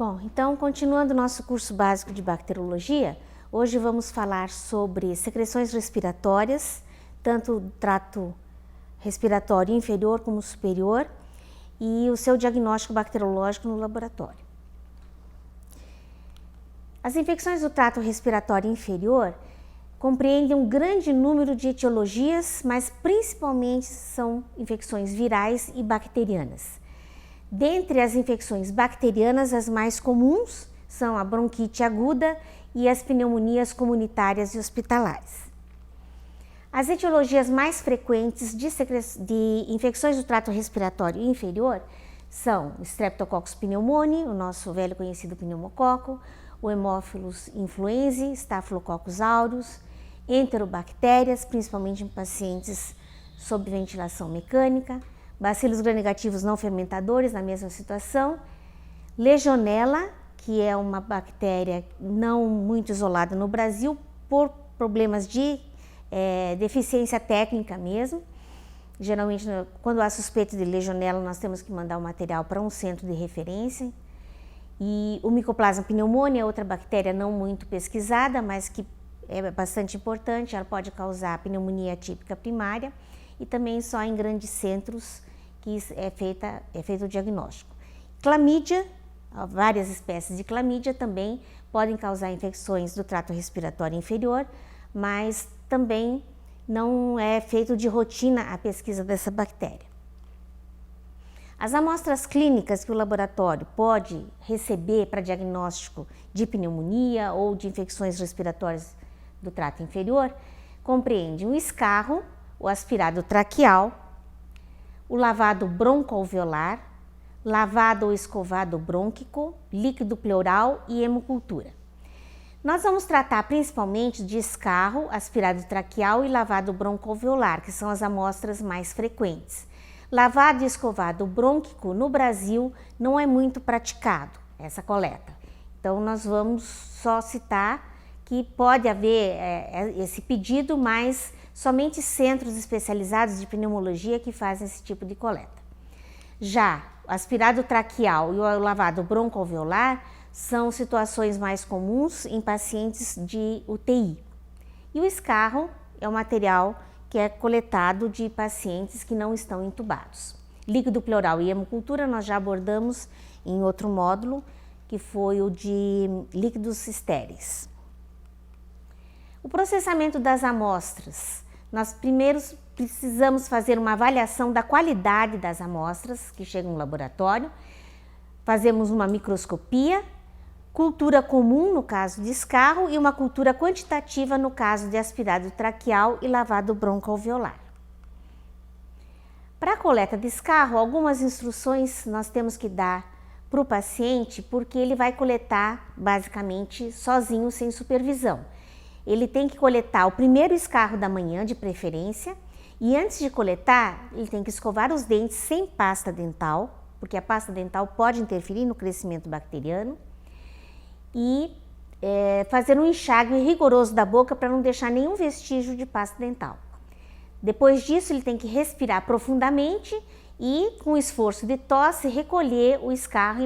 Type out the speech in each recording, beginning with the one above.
Bom, então, continuando o nosso curso básico de bacteriologia, hoje vamos falar sobre secreções respiratórias, tanto do trato respiratório inferior como superior, e o seu diagnóstico bacteriológico no laboratório. As infecções do trato respiratório inferior compreendem um grande número de etiologias, mas principalmente são infecções virais e bacterianas. Dentre as infecções bacterianas, as mais comuns são a bronquite aguda e as pneumonias comunitárias e hospitalares. As etiologias mais frequentes de infecções do trato respiratório inferior são o Streptococcus pneumoniae, o nosso velho conhecido pneumococo, o Haemophilus influenzae, Staphylococcus aureus, enterobactérias, principalmente em pacientes sob ventilação mecânica, bacilos gram-negativos não fermentadores, na mesma situação, Legionella, que é uma bactéria não muito isolada no Brasil, por problemas de deficiência técnica mesmo. Geralmente, quando há suspeita de Legionella, nós temos que mandar o material para um centro de referência. E o Mycoplasma pneumoniae é outra bactéria não muito pesquisada, mas que é bastante importante, ela pode causar pneumonia atípica primária e também só em grandes centros que é feito o diagnóstico. Clamídia, várias espécies de clamídia também podem causar infecções do trato respiratório inferior, mas também não é feito de rotina a pesquisa dessa bactéria. As amostras clínicas que o laboratório pode receber para diagnóstico de pneumonia ou de infecções respiratórias do trato inferior compreendem o escarro, o aspirado traqueal, o lavado broncoalveolar, lavado ou escovado brônquico, líquido pleural e hemocultura. Nós vamos tratar principalmente de escarro, aspirado traqueal e lavado broncoalveolar, que são as amostras mais frequentes. Lavado e escovado brônquico no Brasil não é muito praticado essa coleta. Então nós vamos só citar que pode haver esse pedido, mas somente centros especializados de pneumologia que fazem esse tipo de coleta. Já o aspirado traqueal e o lavado broncoalveolar são situações mais comuns em pacientes de UTI. E o escarro é o material que é coletado de pacientes que não estão entubados. Líquido pleural e hemocultura nós já abordamos em outro módulo, que foi o de líquidos estéreis. O processamento das amostras. Nós primeiro precisamos fazer uma avaliação da qualidade das amostras que chegam no laboratório. Fazemos uma microscopia, cultura comum no caso de escarro e uma cultura quantitativa no caso de aspirado traqueal e lavado broncoalveolar. Para a coleta de escarro, algumas instruções nós temos que dar para o paciente, porque ele vai coletar basicamente sozinho, sem supervisão. Ele tem que coletar o primeiro escarro da manhã, de preferência, e antes de coletar, ele tem que escovar os dentes sem pasta dental, porque a pasta dental pode interferir no crescimento bacteriano, e fazer um enxágue rigoroso da boca para não deixar nenhum vestígio de pasta dental. Depois disso, ele tem que respirar profundamente e, com esforço de tosse, recolher o escarro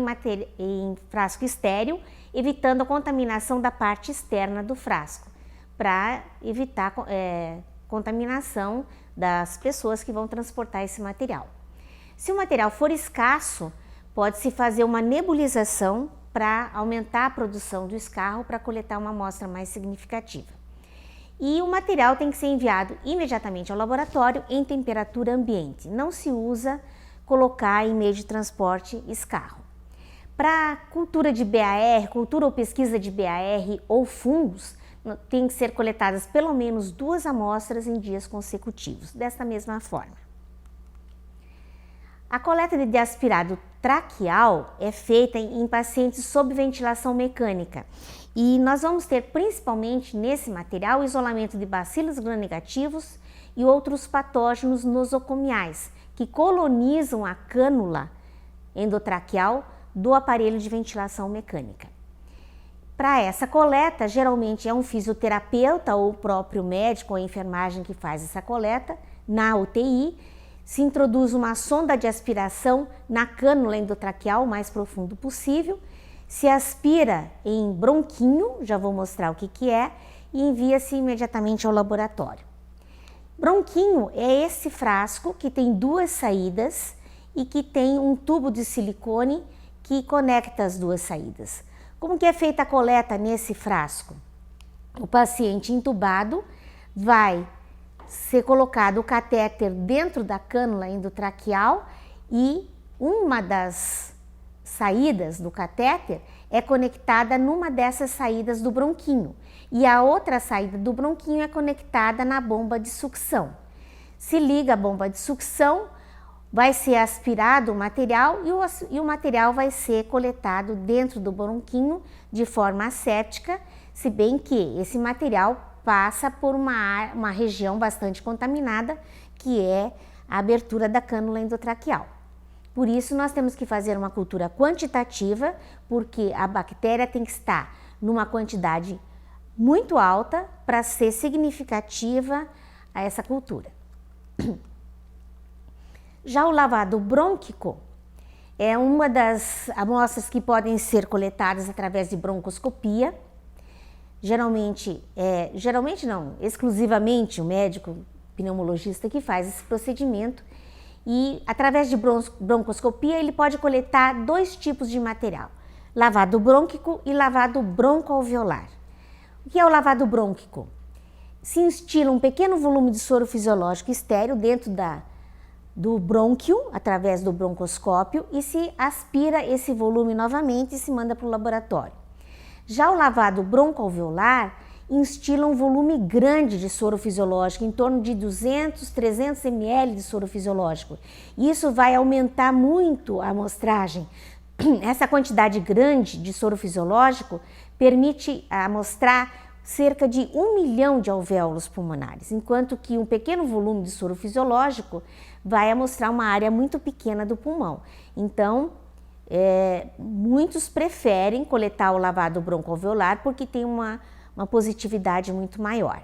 em frasco estéril, evitando a contaminação da parte externa do frasco, para evitar contaminação das pessoas que vão transportar esse material. Se o material for escasso, pode-se fazer uma nebulização para aumentar a produção do escarro para coletar uma amostra mais significativa. E o material tem que ser enviado imediatamente ao laboratório em temperatura ambiente. Não se usa colocar em meio de transporte escarro. Para cultura de BAR, cultura ou pesquisa de BAR ou fungos, tem que ser coletadas pelo menos 2 amostras em dias consecutivos, desta mesma forma. A coleta de aspirado traqueal é feita em pacientes sob ventilação mecânica e nós vamos ter principalmente nesse material o isolamento de bacilos gram-negativos e outros patógenos nosocomiais que colonizam a cânula endotraqueal do aparelho de ventilação mecânica. Para essa coleta, geralmente é um fisioterapeuta ou o próprio médico ou enfermagem que faz essa coleta na UTI. Se introduz uma sonda de aspiração na cânula endotraqueal o mais profundo possível. se aspira em bronquinho, já vou mostrar o que é, e envia-se imediatamente ao laboratório. Bronquinho é esse frasco que tem duas saídas e que tem um tubo de silicone que conecta as duas saídas. Como que é feita a coleta nesse frasco? O paciente entubado vai ser colocado o catéter dentro da cânula endotraqueal e uma das saídas do catéter é conectada numa dessas saídas do bronquinho e a outra saída do bronquinho é conectada na bomba de sucção. Se liga a bomba de sucção, vai ser aspirado o material e o material vai ser coletado dentro do bronquinho de forma asséptica, se bem que esse material passa por uma região bastante contaminada, que é a abertura da cânula endotraqueal. Por isso, nós temos que fazer uma cultura quantitativa, porque a bactéria tem que estar numa quantidade muito alta para ser significativa a essa cultura. Já o lavado brônquico é uma das amostras que podem ser coletadas através de broncoscopia. Exclusivamente o médico pneumologista que faz esse procedimento e através de broncoscopia ele pode coletar dois tipos de material, lavado brônquico e lavado broncoalveolar. O que é o lavado brônquico? Se instila um pequeno volume de soro fisiológico estéril dentro do brônquio, através do broncoscópio, e se aspira esse volume novamente e se manda para o laboratório. Já o lavado broncoalveolar instila um volume grande de soro fisiológico, em torno de 200, 300 ml de soro fisiológico. Isso vai aumentar muito a amostragem. Essa quantidade grande de soro fisiológico permite amostrar cerca de 1 milhão de alvéolos pulmonares, enquanto que um pequeno volume de soro fisiológico vai amostrar uma área muito pequena do pulmão. Então, muitos preferem coletar o lavado broncoalveolar porque tem uma positividade muito maior.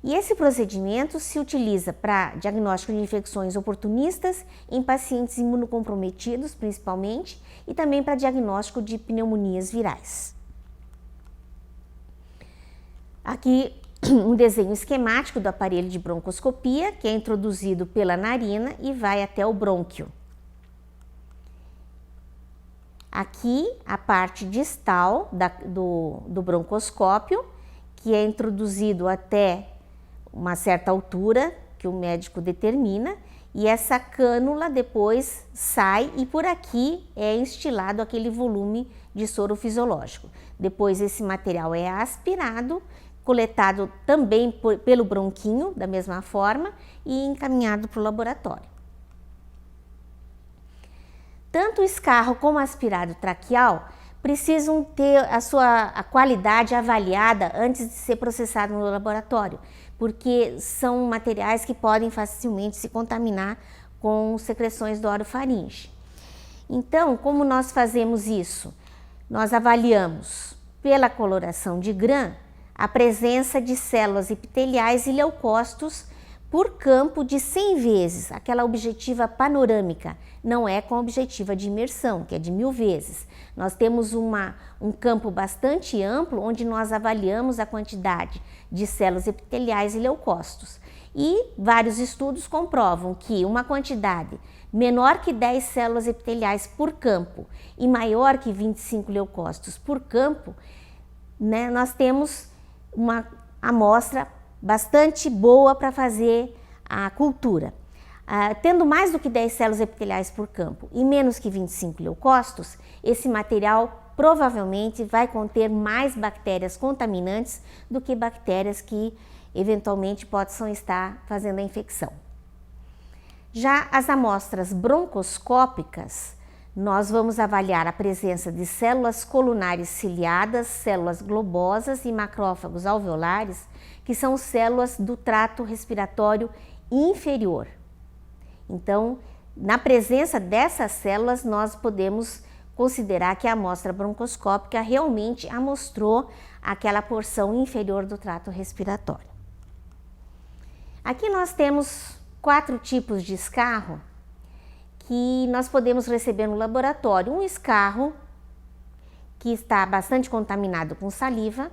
E esse procedimento se utiliza para diagnóstico de infecções oportunistas em pacientes imunocomprometidos, principalmente, e também para diagnóstico de pneumonias virais. Aqui um desenho esquemático do aparelho de broncoscopia, que é introduzido pela narina e vai até o brônquio. Aqui a parte distal do broncoscópio, que é introduzido até uma certa altura que o médico determina, e essa cânula depois sai e por aqui é instilado aquele volume de soro fisiológico. Depois esse material é aspirado, coletado também pelo bronquinho, da mesma forma, e encaminhado para o laboratório. Tanto o escarro como o aspirado traqueal precisam ter a qualidade avaliada antes de ser processado no laboratório, porque são materiais que podem facilmente se contaminar com secreções do orofaringe. Então, como nós fazemos isso? Nós avaliamos pela coloração de Gram a presença de células epiteliais e leucócitos por campo de 100 vezes, aquela objetiva panorâmica, não é com a objetiva de imersão, que é de 1000 vezes. Nós temos um campo bastante amplo, onde nós avaliamos a quantidade de células epiteliais e leucócitos. E vários estudos comprovam que uma quantidade menor que 10 células epiteliais por campo e maior que 25 leucócitos por campo, né, nós temos uma amostra bastante boa para fazer a cultura. Tendo mais do que 10 células epiteliais por campo e menos que 25 leucócitos, esse material provavelmente vai conter mais bactérias contaminantes do que bactérias que eventualmente possam estar fazendo a infecção. Já as amostras broncoscópicas, nós vamos avaliar a presença de células colunares ciliadas, células globosas e macrófagos alveolares, que são células do trato respiratório inferior. Então, na presença dessas células, nós podemos considerar que a amostra broncoscópica realmente amostrou aquela porção inferior do trato respiratório. Aqui nós temos 4 tipos de escarro que nós podemos receber no laboratório. Um escarro que está bastante contaminado com saliva,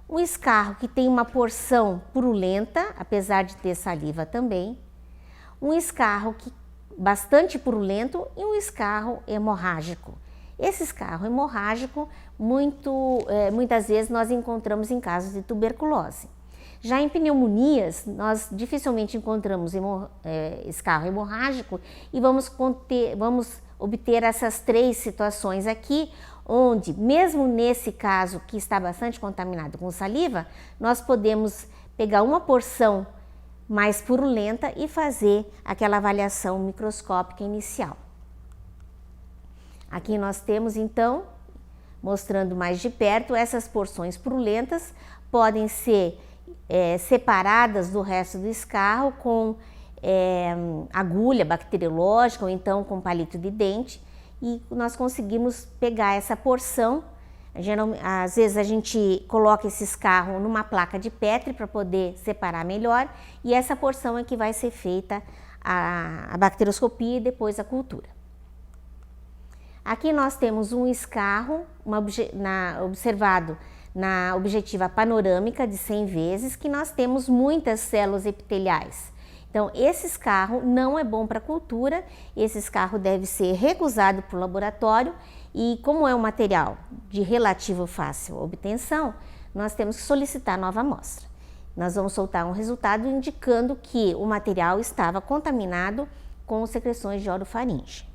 um escarro que tem uma porção purulenta, apesar de ter saliva também, um escarro bastante purulento e um escarro hemorrágico. Esse escarro hemorrágico, muitas vezes nós encontramos em casos de tuberculose. Já em pneumonias, nós dificilmente encontramos escarro hemorrágico e vamos obter essas 3 situações aqui, onde, mesmo nesse caso que está bastante contaminado com saliva, nós podemos pegar uma porção mais purulenta e fazer aquela avaliação microscópica inicial. Aqui nós temos, então, mostrando mais de perto, essas porções purulentas podem ser separadas do resto do escarro com agulha bacteriológica ou então com palito de dente, e nós conseguimos pegar essa porção. Às vezes a gente coloca esse escarro numa placa de Petri para poder separar melhor, e essa porção é que vai ser feita a bacterioscopia e depois a cultura. Aqui nós temos um escarro observado na objetiva panorâmica de 100 vezes, que nós temos muitas células epiteliais. Então, esse escarro não é bom para cultura, esse escarro deve ser recusado para o laboratório, e como é um material de relativo fácil obtenção, nós temos que solicitar nova amostra. Nós vamos soltar um resultado indicando que o material estava contaminado com secreções de orofaringe.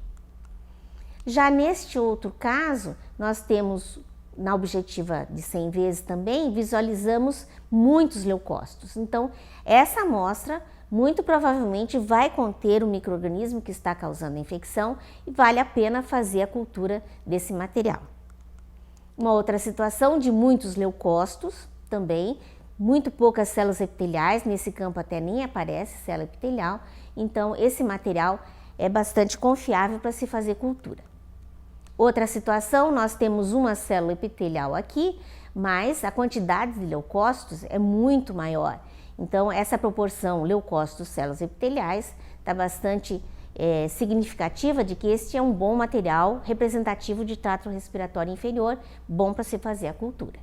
Já neste outro caso, nós temos, na objetiva de 100 vezes também, visualizamos muitos leucócitos. Então, essa amostra muito provavelmente vai conter o micro-organismo que está causando a infecção e vale a pena fazer a cultura desse material. Uma outra situação de muitos leucócitos também, muito poucas células epiteliais, nesse campo até nem aparece célula epitelial, então esse material é bastante confiável para se fazer cultura. Outra situação, nós temos uma célula epitelial aqui, mas a quantidade de leucócitos é muito maior. Então, essa proporção leucócitos-células epiteliais está bastante significativa de que este é um bom material representativo de trato respiratório inferior, bom para se fazer a cultura.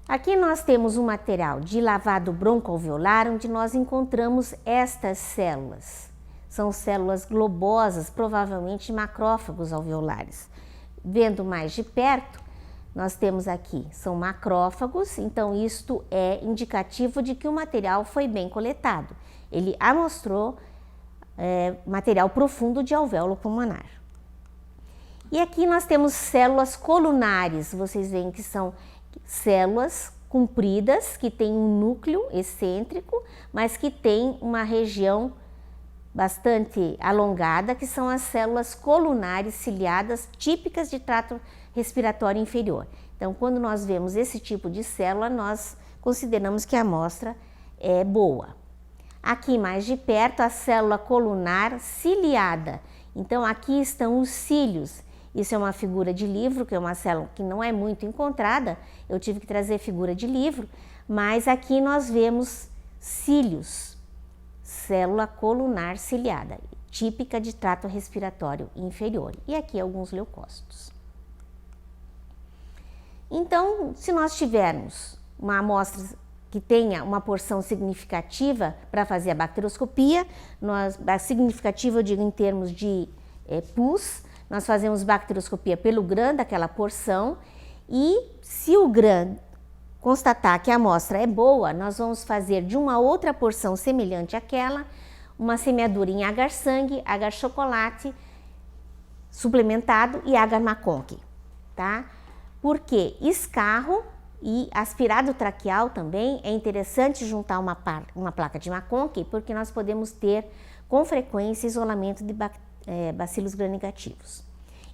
Aqui nós temos um material de lavado broncoalveolar, onde nós encontramos estas células. São células globosas, provavelmente macrófagos alveolares. Vendo mais de perto, nós temos aqui, são macrófagos, então isto é indicativo de que o material foi bem coletado. Ele amostrou material profundo de alvéolo pulmonar. E aqui nós temos células colunares, vocês veem que são células compridas, que têm um núcleo excêntrico, mas que tem uma região bastante alongada, que são as células colunares ciliadas típicas de trato respiratório inferior. Então, quando nós vemos esse tipo de célula, nós consideramos que a amostra é boa. Aqui mais de perto, a célula colunar ciliada. Então, aqui estão os cílios. Isso é uma figura de livro, que é uma célula que não é muito encontrada. Eu tive que trazer figura de livro, mas aqui nós vemos cílios, célula colunar ciliada, típica de trato respiratório inferior. E aqui alguns leucócitos. Então, se nós tivermos uma amostra que tenha uma porção significativa para fazer a bacterioscopia, significativa eu digo em termos de pus, nós fazemos bacterioscopia pelo GRAM daquela porção, e se o GRAM constatar que a amostra é boa, nós vamos fazer de uma outra porção semelhante àquela, uma semeadura em agar-sangue, agar-chocolate suplementado e agar-McConkie, tá? Porque escarro e aspirado traqueal também é interessante juntar uma placa de McConkie, porque nós podemos ter com frequência isolamento de bacilos gram-negativos.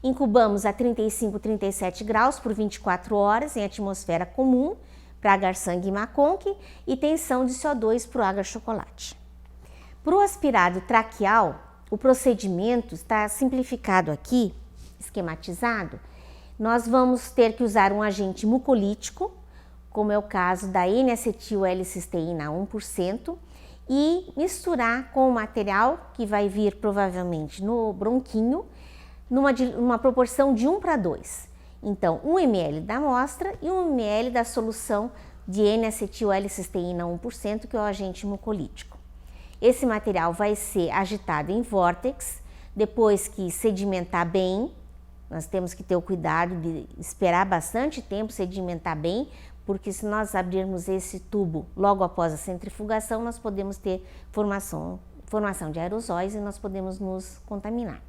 Incubamos a 35, 37 graus por 24 horas em atmosfera comum para agar-sangue e McConkie e tensão de CO2 para o agar-chocolate. Para o aspirado traqueal, o procedimento está simplificado aqui, esquematizado. Nós vamos ter que usar um agente mucolítico, como é o caso da N-acetil-L-cisteína 1%, e misturar com o material que vai vir provavelmente no bronquinho, numa proporção de 1:2. Então, 1 ml da amostra e 1 ml da solução de N-acetil-L-cisteína 1%, que é o agente mucolítico. Esse material vai ser agitado em vórtex, depois que sedimentar bem. Nós temos que ter o cuidado de esperar bastante tempo sedimentar bem, porque se nós abrirmos esse tubo logo após a centrifugação, nós podemos ter formação de aerosóis e nós podemos nos contaminar.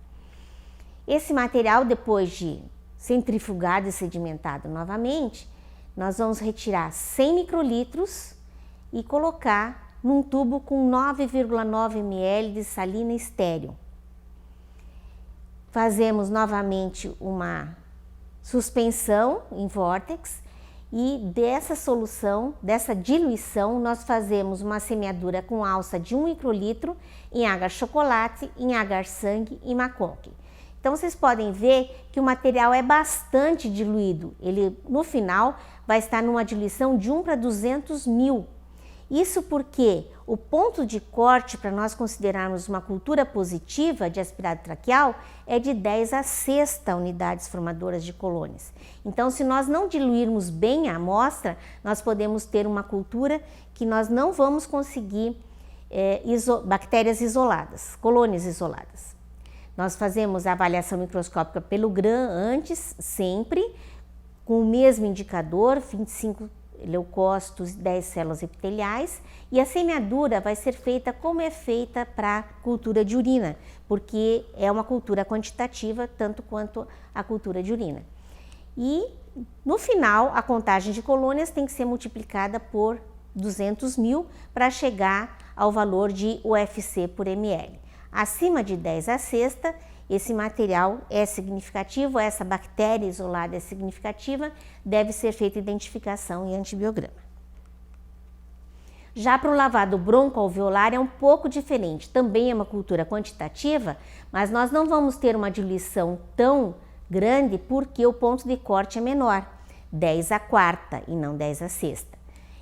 Esse material, depois de centrifugado e sedimentado novamente, nós vamos retirar 100 microlitros e colocar num tubo com 9,9 ml de salina estéril. Fazemos novamente uma suspensão em vórtex e dessa solução, dessa diluição, nós fazemos uma semeadura com alça de 1 microlitro em agar-chocolate, em agar-sangue e maconque. Então vocês podem ver que o material é bastante diluído, ele no final vai estar numa diluição de 1:200.000. Isso porque o ponto de corte para nós considerarmos uma cultura positiva de aspirado traqueal é de 10 a 6 unidades formadoras de colônias. Então, se nós não diluirmos bem a amostra, nós podemos ter uma cultura que nós não vamos conseguir bactérias isoladas, colônias isoladas. Nós fazemos a avaliação microscópica pelo GRAM antes, sempre, com o mesmo indicador, 25 leucócitos e 10 células epiteliais, e a semeadura vai ser feita como é feita para cultura de urina, porque é uma cultura quantitativa tanto quanto a cultura de urina. E no final, a contagem de colônias tem que ser multiplicada por 200.000 para chegar ao valor de UFC por ml. Acima de 10 a sexta, esse material é significativo, essa bactéria isolada é significativa, deve ser feita identificação e antibiograma. Já para o lavado broncoalveolar é um pouco diferente, também é uma cultura quantitativa, mas nós não vamos ter uma diluição tão grande porque o ponto de corte é menor, 10 a quarta e não 10 a sexta.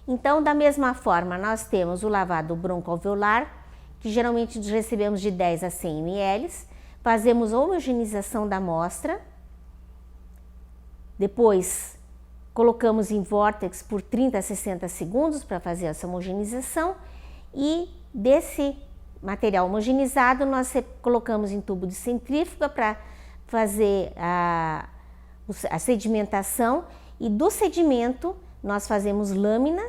Então, da mesma forma, nós temos o lavado broncoalveolar, que geralmente recebemos de 10 a 100 ml, fazemos a homogeneização da amostra, depois colocamos em vórtex por 30 a 60 segundos para fazer essa homogeneização e desse material homogeneizado nós colocamos em tubo de centrífuga para fazer a sedimentação e do sedimento nós fazemos lâmina,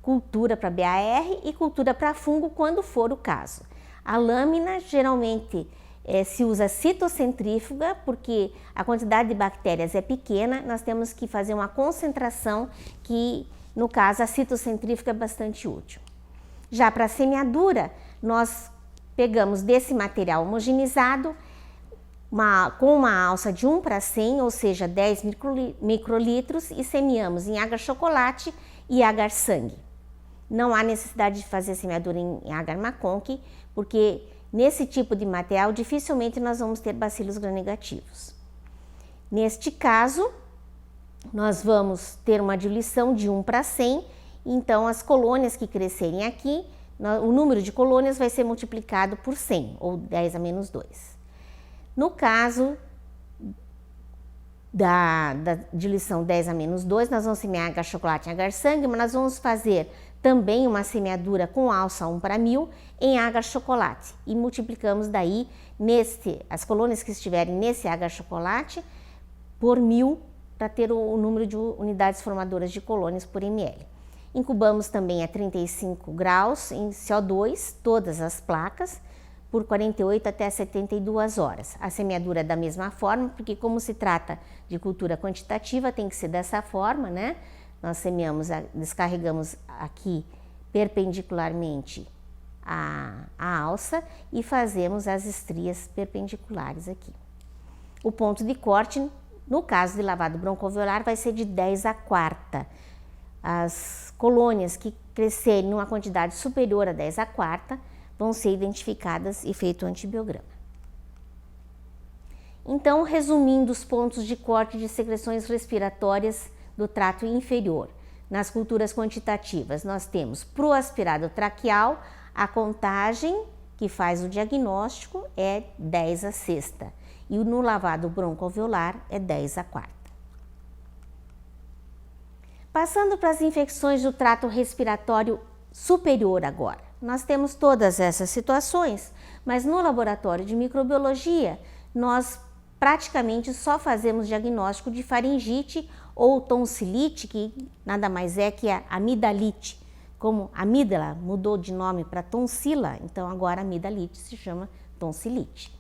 cultura para BAR e cultura para fungo quando for o caso. A lâmina geralmente se usa citocentrífuga porque a quantidade de bactérias é pequena, nós temos que fazer uma concentração que no caso a citocentrífuga é bastante útil. Já para a semeadura, nós pegamos desse material homogeneizado com uma alça de 1:100, ou seja, 10 microlitros e semeamos em agar-chocolate e agar-sangue. Não há necessidade de fazer semeadura em agar-maconque, porque nesse tipo de material dificilmente nós vamos ter bacilos gram-negativos. Neste caso, nós vamos ter uma diluição de 1:100, então as colônias que crescerem aqui, o número de colônias vai ser multiplicado por 100, ou 10 a menos 2. No caso da diluição 10 a menos 2, nós vamos semear agar-chocolate e agar-sangue, mas nós vamos fazer também uma semeadura com alça 1:1000 em agar-chocolate e multiplicamos daí as colônias que estiverem nesse agar-chocolate por 1000 para ter o número de unidades formadoras de colônias por ml. Incubamos também a 35 graus em CO2 todas as placas por 48 até 72 horas. A semeadura é da mesma forma, porque como se trata de cultura quantitativa, tem que ser dessa forma, né? Nós semeamos, descarregamos aqui perpendicularmente a alça e fazemos as estrias perpendiculares aqui. O ponto de corte, no caso de lavado broncoalveolar, vai ser de 10 a quarta. As colônias que crescerem numa quantidade superior a 10 a quarta vão ser identificadas e feito o antibiograma. Então, resumindo os pontos de corte de secreções respiratórias do trato inferior. Nas culturas quantitativas, nós temos para o aspirado traqueal, a contagem que faz o diagnóstico é 10 a sexta. e no lavado broncoalveolar é 10/4. Passando para as infecções do trato respiratório superior agora. Nós temos todas essas situações, mas no laboratório de microbiologia, nós praticamente só fazemos diagnóstico de faringite ou tonsilite, que nada mais é que a amidalite. Como amígdala mudou de nome para tonsila, então agora amidalite se chama tonsilite.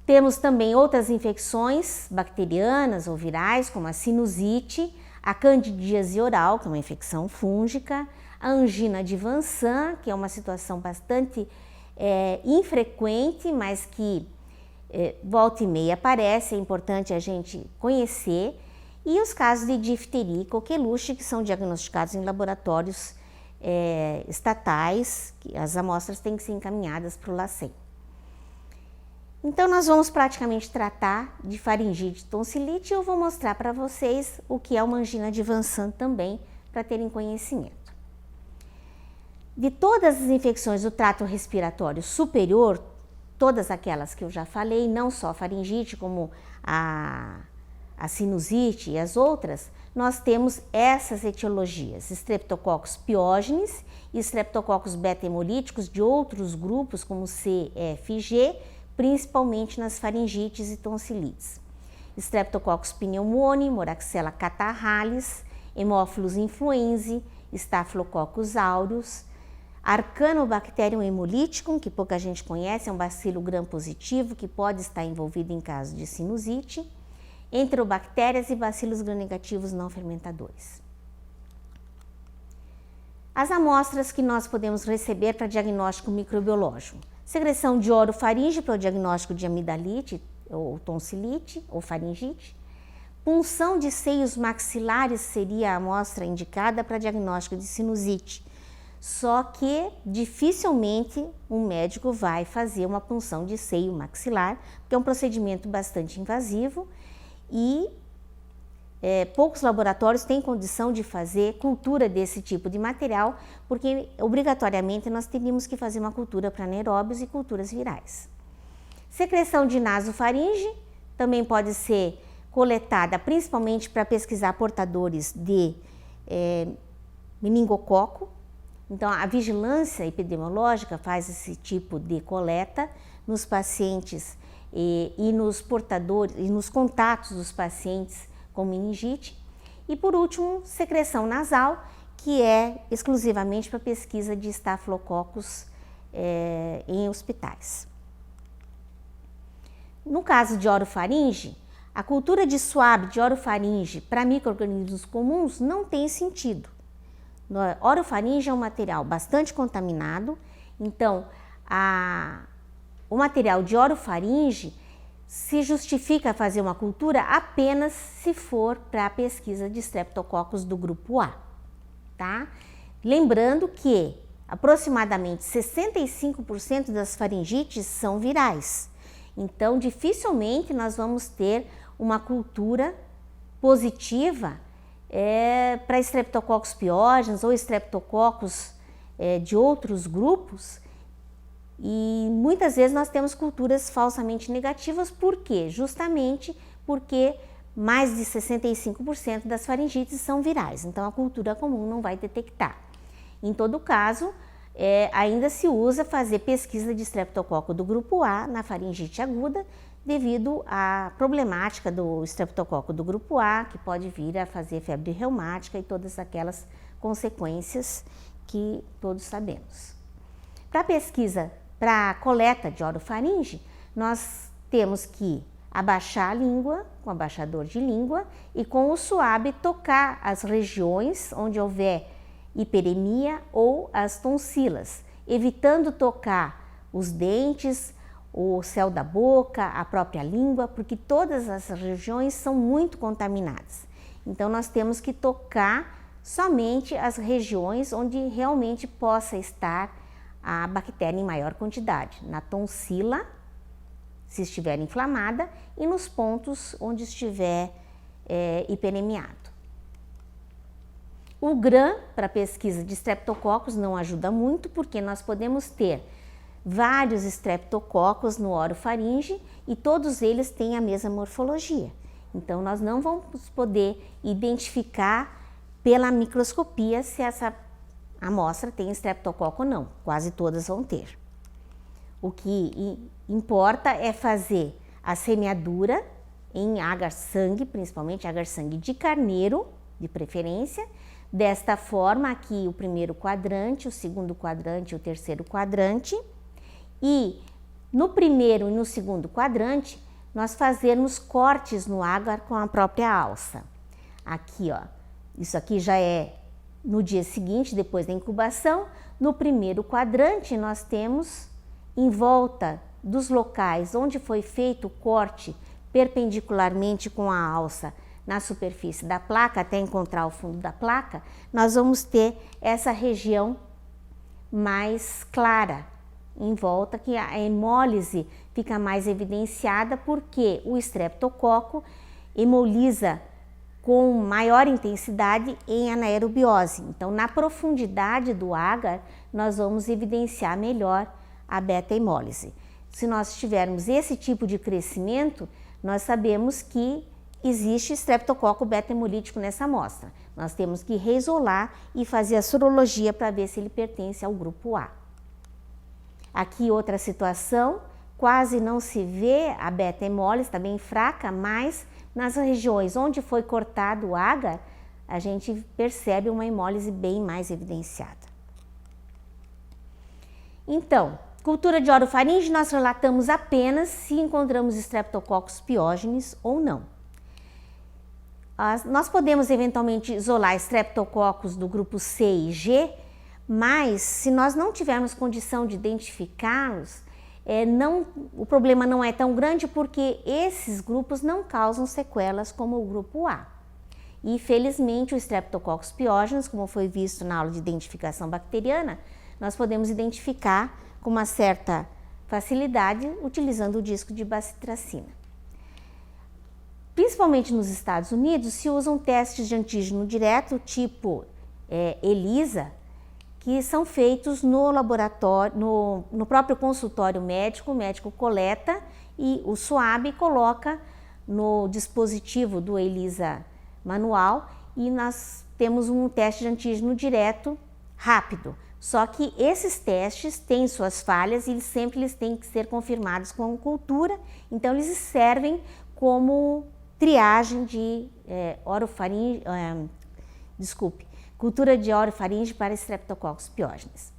Temos também outras infecções bacterianas ou virais, como a sinusite, a candidíase oral, que é uma infecção fúngica, a angina de Vansan, que é uma situação bastante infrequente, mas que volta e meia aparece, é importante a gente conhecer, e os casos de difteria e coqueluche, que são diagnosticados em laboratórios estatais, que as amostras têm que ser encaminhadas para o LACEN. Então, nós vamos praticamente tratar de faringite e tonsilite e eu vou mostrar para vocês o que é uma angina de Vansan também, para terem conhecimento. De todas as infecções do trato respiratório superior, todas aquelas que eu já falei, não só a faringite, como a sinusite e as outras, nós temos essas etiologias: Streptococcus pyogenes e Streptococcus beta-hemolíticos de outros grupos, como C, F e G, principalmente nas faringites e tonsilites. Streptococcus pneumoniae, Moraxella catarrhalis, Haemophilus influenzae, Staphylococcus aureus, Arcanobacterium hemolyticum, que pouca gente conhece, é um bacilo gram-positivo que pode estar envolvido em caso de sinusite, enterobactérias e bacilos gram-negativos não fermentadores. As amostras que nós podemos receber para diagnóstico microbiológico: secreção de orofaringe para o diagnóstico de amidalite ou tonsilite ou faringite, punção de seios maxilares seria a amostra indicada para diagnóstico de sinusite, só que dificilmente um médico vai fazer uma punção de seio maxilar, porque é um procedimento bastante invasivo e poucos laboratórios têm condição de fazer cultura desse tipo de material, porque obrigatoriamente nós teríamos que fazer uma cultura para anaeróbios e culturas virais. Secreção de nasofaringe também pode ser coletada principalmente para pesquisar portadores de meningococo. Então, a vigilância epidemiológica faz esse tipo de coleta nos pacientes e nos portadores e nos contatos dos pacientes com meningite. E por último, secreção nasal, que é exclusivamente para pesquisa de estafilococos em hospitais. No caso de orofaringe, a cultura de swab de orofaringe para micro-organismos comuns não tem sentido. Orofaringe é um material bastante contaminado, então o material de orofaringe se justifica fazer uma cultura apenas se for para a pesquisa de streptococcus do grupo A, tá? Lembrando que aproximadamente 65% das faringites são virais, então dificilmente nós vamos ter uma cultura positiva para Streptococcus pyogenes ou Streptococcus de outros grupos, e muitas vezes nós temos culturas falsamente negativas. Por quê? Justamente porque mais de 65% das faringites são virais, então a cultura comum não vai detectar. Em todo caso, ainda se usa fazer pesquisa de Streptococcus do grupo A na faringite aguda, devido à problemática do Streptococcus do grupo A, que pode vir a fazer febre reumática e todas aquelas consequências que todos sabemos. Para pesquisa, para a coleta de orofaringe, nós temos que abaixar a língua, com abaixador de língua, e com o suave tocar as regiões onde houver hiperemia ou as tonsilas, evitando tocar os dentes, o céu da boca, a própria língua, porque todas as regiões são muito contaminadas. Então, nós temos que tocar somente as regiões onde realmente possa estar a bactéria em maior quantidade, na tonsila, se estiver inflamada, e nos pontos onde estiver hiperemiado. O GRAM, para pesquisa de streptococcus, não ajuda muito, porque nós podemos ter vários streptococcus no orofaringe e todos eles têm a mesma morfologia. Então, nós não vamos poder identificar pela microscopia se essa amostra tem estreptococo ou não. Quase todas vão ter. O que importa é fazer a semeadura em agar-sangue, principalmente agar-sangue de carneiro, de preferência. Desta forma, aqui o primeiro quadrante, o segundo quadrante e o terceiro quadrante. E no primeiro e no segundo quadrante, nós fazermos cortes no agar com a própria alça. Aqui, ó, isso aqui já é no dia seguinte, depois da incubação. No primeiro quadrante, nós temos em volta dos locais onde foi feito o corte perpendicularmente com a alça na superfície da placa, até encontrar o fundo da placa, nós vamos ter essa região mais clara em volta, que a hemólise fica mais evidenciada porque o estreptococo hemoliza com maior intensidade em anaerobiose. Então, na profundidade do agar, nós vamos evidenciar melhor a beta-hemólise. Se nós tivermos esse tipo de crescimento, nós sabemos que existe estreptococo beta-hemolítico nessa amostra. Nós temos que reisolar e fazer a sorologia para ver se ele pertence ao grupo A. Aqui outra situação, quase não se vê a beta-hemólise, está bem fraca, mas nas regiões onde foi cortado o agar, a gente percebe uma hemólise bem mais evidenciada. Então, cultura de orofaringe nós relatamos apenas se encontramos estreptococcus piógenes ou não. Nós podemos eventualmente isolar estreptococcus do grupo C e G, mas se nós não tivermos condição de identificá-los, o problema não é tão grande porque esses grupos não causam sequelas como o grupo A. E felizmente o Streptococcus pyogenes, como foi visto na aula de identificação bacteriana, nós podemos identificar com uma certa facilidade utilizando o disco de bacitracina. Principalmente nos Estados Unidos se usam testes de antígeno direto tipo ELISA, que são feitos no laboratório, no próprio consultório médico. O médico coleta e o SWAB coloca no dispositivo do ELISA manual e nós temos um teste de antígeno direto rápido. Só que esses testes têm suas falhas e eles têm que ser confirmados com cultura, então eles servem como triagem de cultura de orofaringe para Streptococcus pyogenes.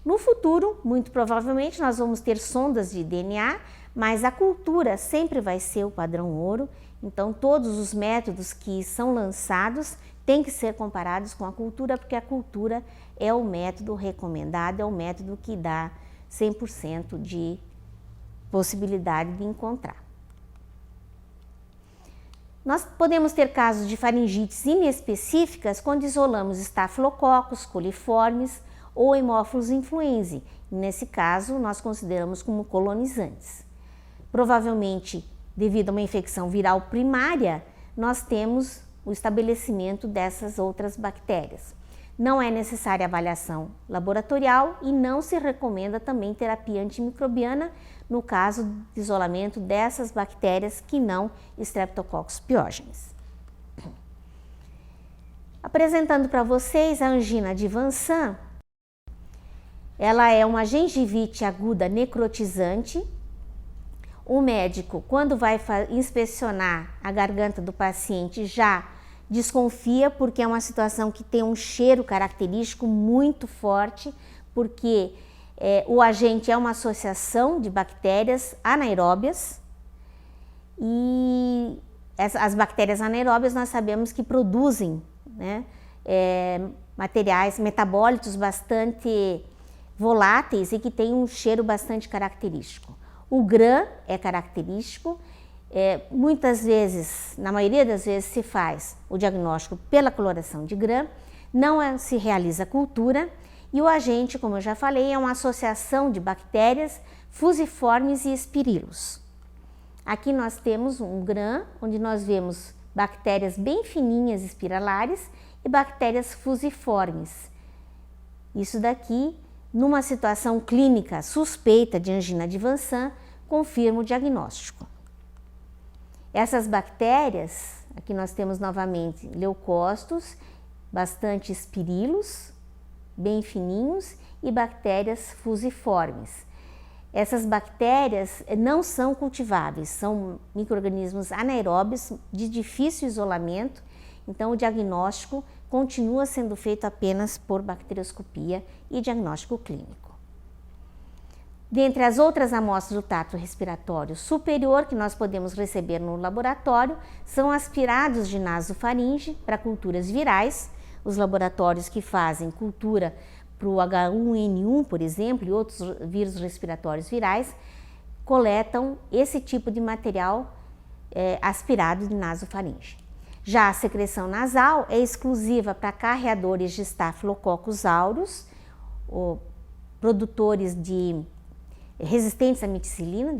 No futuro, muito provavelmente, nós vamos ter sondas de DNA, mas a cultura sempre vai ser o padrão ouro, então todos os métodos que são lançados têm que ser comparados com a cultura, porque a cultura é o método recomendado, é o método que dá 100% de possibilidade de encontrar. Nós podemos ter casos de faringites inespecíficas quando isolamos estafilococcus, coliformes ou Haemophilus influenzae. Nesse caso, nós consideramos como colonizantes. Provavelmente, devido a uma infecção viral primária, nós temos o estabelecimento dessas outras bactérias. Não é necessária avaliação laboratorial e não se recomenda também terapia antimicrobiana no caso de isolamento dessas bactérias que não Streptococcus pyogenes. Apresentando para vocês a angina de Van Sant, ela é uma gengivite aguda necrotizante. O médico, quando vai inspecionar a garganta do paciente, já desconfia porque é uma situação que tem um cheiro característico muito forte, porque o agente é uma associação de bactérias anaeróbias e as bactérias anaeróbias nós sabemos que produzem, né, materiais, metabólitos bastante voláteis e que tem um cheiro bastante característico. O GRAM é característico. Muitas vezes, na maioria das vezes, se faz o diagnóstico pela coloração de GRAM, não se realiza cultura e o agente, como eu já falei, é uma associação de bactérias fusiformes e espirilos. Aqui nós temos um GRAM, onde nós vemos bactérias bem fininhas espiralares e bactérias fusiformes. Isso daqui, numa situação clínica suspeita de angina de Van Sant, confirma o diagnóstico. Essas bactérias, aqui nós temos novamente leucócitos, bastante espirilos, bem fininhos, e bactérias fusiformes. Essas bactérias não são cultiváveis, são micro-organismos anaeróbios de difícil isolamento, então o diagnóstico continua sendo feito apenas por bacterioscopia e diagnóstico clínico. Dentre as outras amostras do trato respiratório superior que nós podemos receber no laboratório, são aspirados de nasofaringe para culturas virais, os laboratórios que fazem cultura para o H1N1, por exemplo, e outros vírus respiratórios virais, coletam esse tipo de material aspirado de nasofaringe. Já a secreção nasal é exclusiva para carreadores de Staphylococcus aureus, produtores de resistentes à meticilina,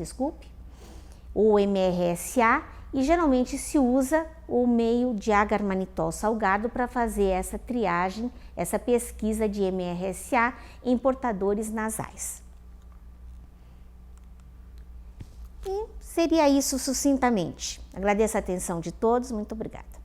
ou MRSA, e geralmente se usa o meio de agar-manitol salgado para fazer essa triagem, essa pesquisa de MRSA em portadores nasais. E seria isso sucintamente. Agradeço a atenção de todos, muito obrigada.